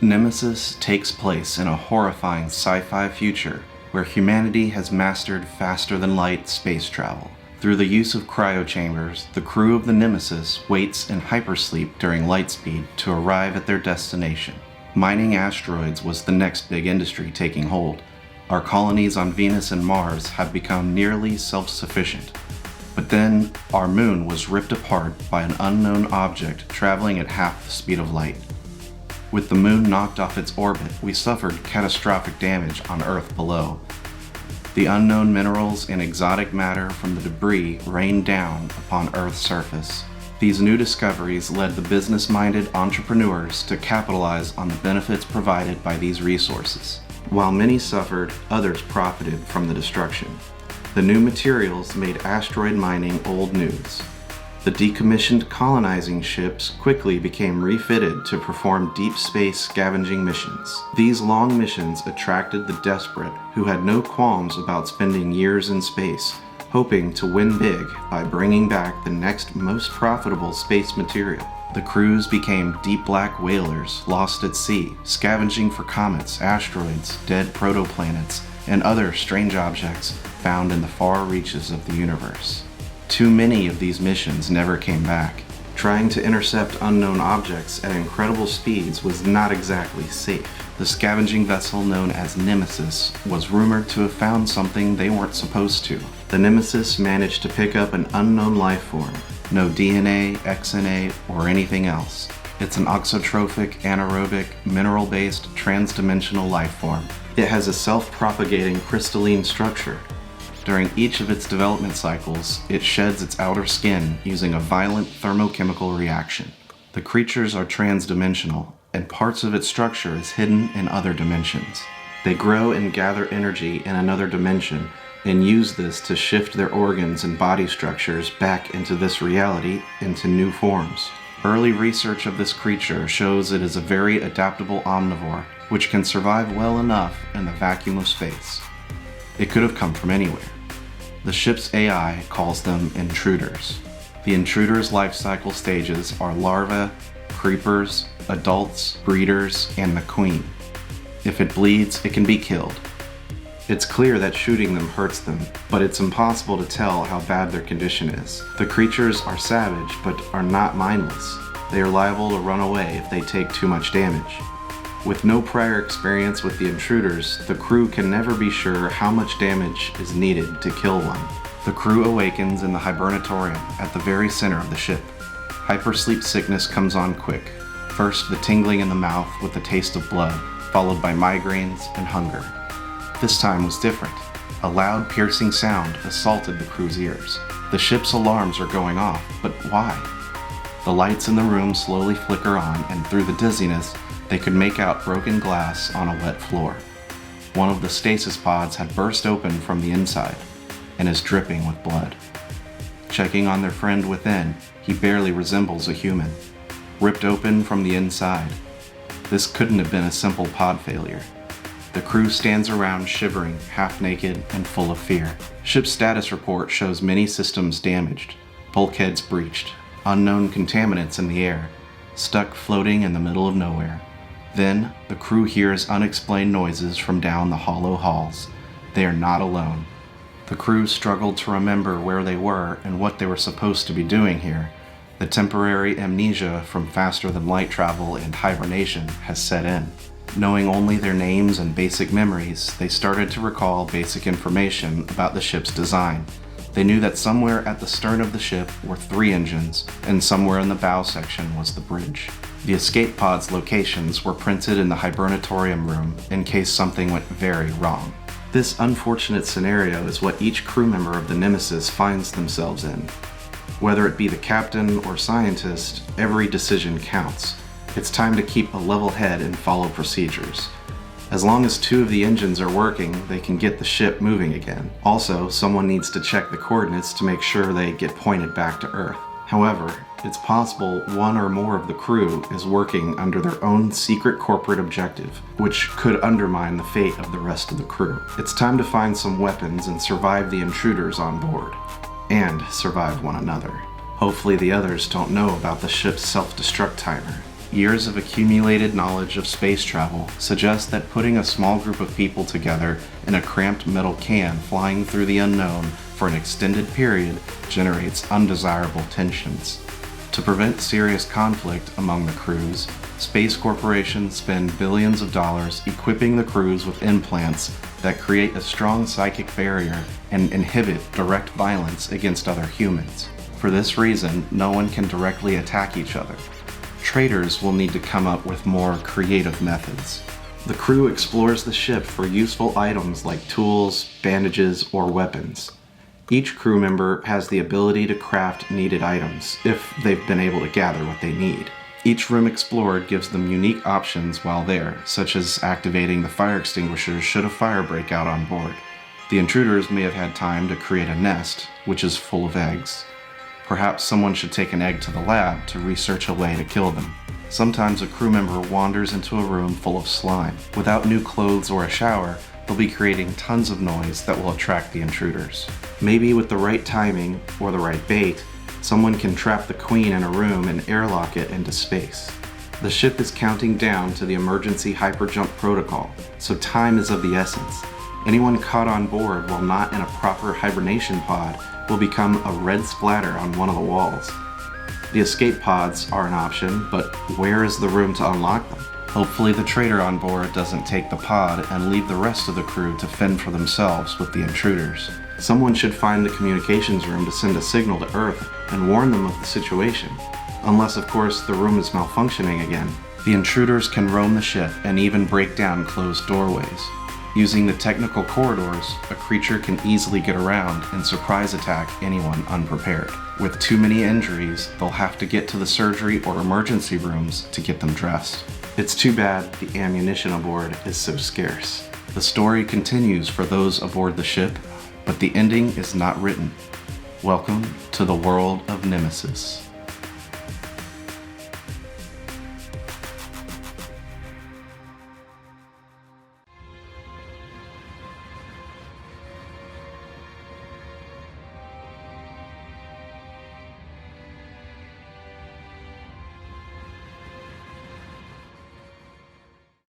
Nemesis takes place in a horrifying sci-fi future where humanity has mastered faster-than-light space travel. Through the use of cryochambers, the crew of the Nemesis waits in hypersleep during light speed to arrive at their destination. Mining asteroids was the next big industry taking hold. Our colonies on Venus and Mars have become nearly self-sufficient. But then, our moon was ripped apart by an unknown object traveling at half the speed of light. With the moon knocked off its orbit, we suffered catastrophic damage on Earth below. The unknown minerals and exotic matter from the debris rained down upon Earth's surface. These new discoveries led the business-minded entrepreneurs to capitalize on the benefits provided by these resources. While many suffered, others profited from the destruction. The new materials made asteroid mining old news. The decommissioned colonizing ships quickly became refitted to perform deep space scavenging missions. These long missions attracted the desperate who had no qualms about spending years in space, hoping to win big by bringing back the next most profitable space material. The crews became deep black whalers lost at sea, scavenging for comets, asteroids, dead protoplanets, and other strange objects found in the far reaches of the universe. Too many of these missions never came back. Trying to intercept unknown objects at incredible speeds was not exactly safe. The scavenging vessel known as Nemesis was rumored to have found something they weren't supposed to. The Nemesis managed to pick up an unknown life form. No DNA, XNA, or anything else. It's an auxotrophic, anaerobic, mineral-based, transdimensional life form. It has a self-propagating crystalline structure. During each of its development cycles, it sheds its outer skin using a violent thermochemical reaction. The creatures are transdimensional, and parts of its structure is hidden in other dimensions. They grow and gather energy in another dimension, and use this to shift their organs and body structures back into this reality into new forms. Early research of this creature shows it is a very adaptable omnivore, which can survive well enough in the vacuum of space. It could have come from anywhere. The ship's AI calls them intruders. The intruders' life cycle stages are larvae, creepers, adults, breeders, and the queen. If it bleeds, it can be killed. It's clear that shooting them hurts them, but it's impossible to tell how bad their condition is. The creatures are savage, but are not mindless. They are liable to run away if they take too much damage. With no prior experience with the intruders, the crew can never be sure how much damage is needed to kill one. The crew awakens in the hibernatorium at the very center of the ship. Hypersleep sickness comes on quick. First, the tingling in the mouth with the taste of blood, followed by migraines and hunger. This time was different. A loud, piercing sound assaulted the crew's ears. The ship's alarms are going off, but why? The lights in the room slowly flicker on, and through the dizziness, they could make out broken glass on a wet floor. One of the stasis pods had burst open from the inside and is dripping with blood. Checking on their friend within, he barely resembles a human, ripped open from the inside. This couldn't have been a simple pod failure. The crew stands around shivering, half naked, and full of fear. Ship status report shows many systems damaged, bulkheads breached, unknown contaminants in the air, stuck floating in the middle of nowhere. Then, the crew hears unexplained noises from down the hollow halls. They are not alone. The crew struggled to remember where they were and what they were supposed to be doing here. The temporary amnesia from faster-than-light travel and hibernation has set in. Knowing only their names and basic memories, they started to recall basic information about the ship's design. They knew that somewhere at the stern of the ship were 3 engines, and somewhere in the bow section was the bridge. The escape pod's locations were printed in the hibernatorium room in case something went very wrong. This unfortunate scenario is what each crew member of the Nemesis finds themselves in. Whether it be the captain or scientist, every decision counts. It's time to keep a level head and follow procedures. As long as 2 of the engines are working, they can get the ship moving again. Also, someone needs to check the coordinates to make sure they get pointed back to Earth. However, it's possible 1 or more of the crew is working under their own secret corporate objective, which could undermine the fate of the rest of the crew. It's time to find some weapons and survive the intruders on board. And survive one another. Hopefully the others don't know about the ship's self-destruct timer. Years of accumulated knowledge of space travel suggest that putting a small group of people together in a cramped metal can flying through the unknown for an extended period generates undesirable tensions. To prevent serious conflict among the crews, space corporations spend billions of dollars equipping the crews with implants that create a strong psychic barrier and inhibit direct violence against other humans. For this reason, no one can directly attack each other. Traders will need to come up with more creative methods. The crew explores the ship for useful items like tools, bandages, or weapons. Each crew member has the ability to craft needed items, if they've been able to gather what they need. Each room explored gives them unique options while there, such as activating the fire extinguishers should a fire break out on board. The intruders may have had time to create a nest, which is full of eggs. Perhaps someone should take an egg to the lab to research a way to kill them. Sometimes a crew member wanders into a room full of slime. Without new clothes or a shower, they'll be creating tons of noise that will attract the intruders. Maybe with the right timing or the right bait, someone can trap the queen in a room and airlock it into space. The ship is counting down to the emergency hyperjump protocol, so time is of the essence. Anyone caught on board while not in a proper hibernation pod will become a red splatter on one of the walls. The escape pods are an option, but where is the room to unlock them? Hopefully the trader on board doesn't take the pod and leave the rest of the crew to fend for themselves with the intruders. Someone should find the communications room to send a signal to Earth and warn them of the situation. Unless, of course, the room is malfunctioning again. The intruders can roam the ship and even break down closed doorways. Using the technical corridors, a creature can easily get around and surprise attack anyone unprepared. With too many injuries, they'll have to get to the surgery or emergency rooms to get them dressed. It's too bad the ammunition aboard is so scarce. The story continues for those aboard the ship, but the ending is not written. Welcome to the world of Nemesis.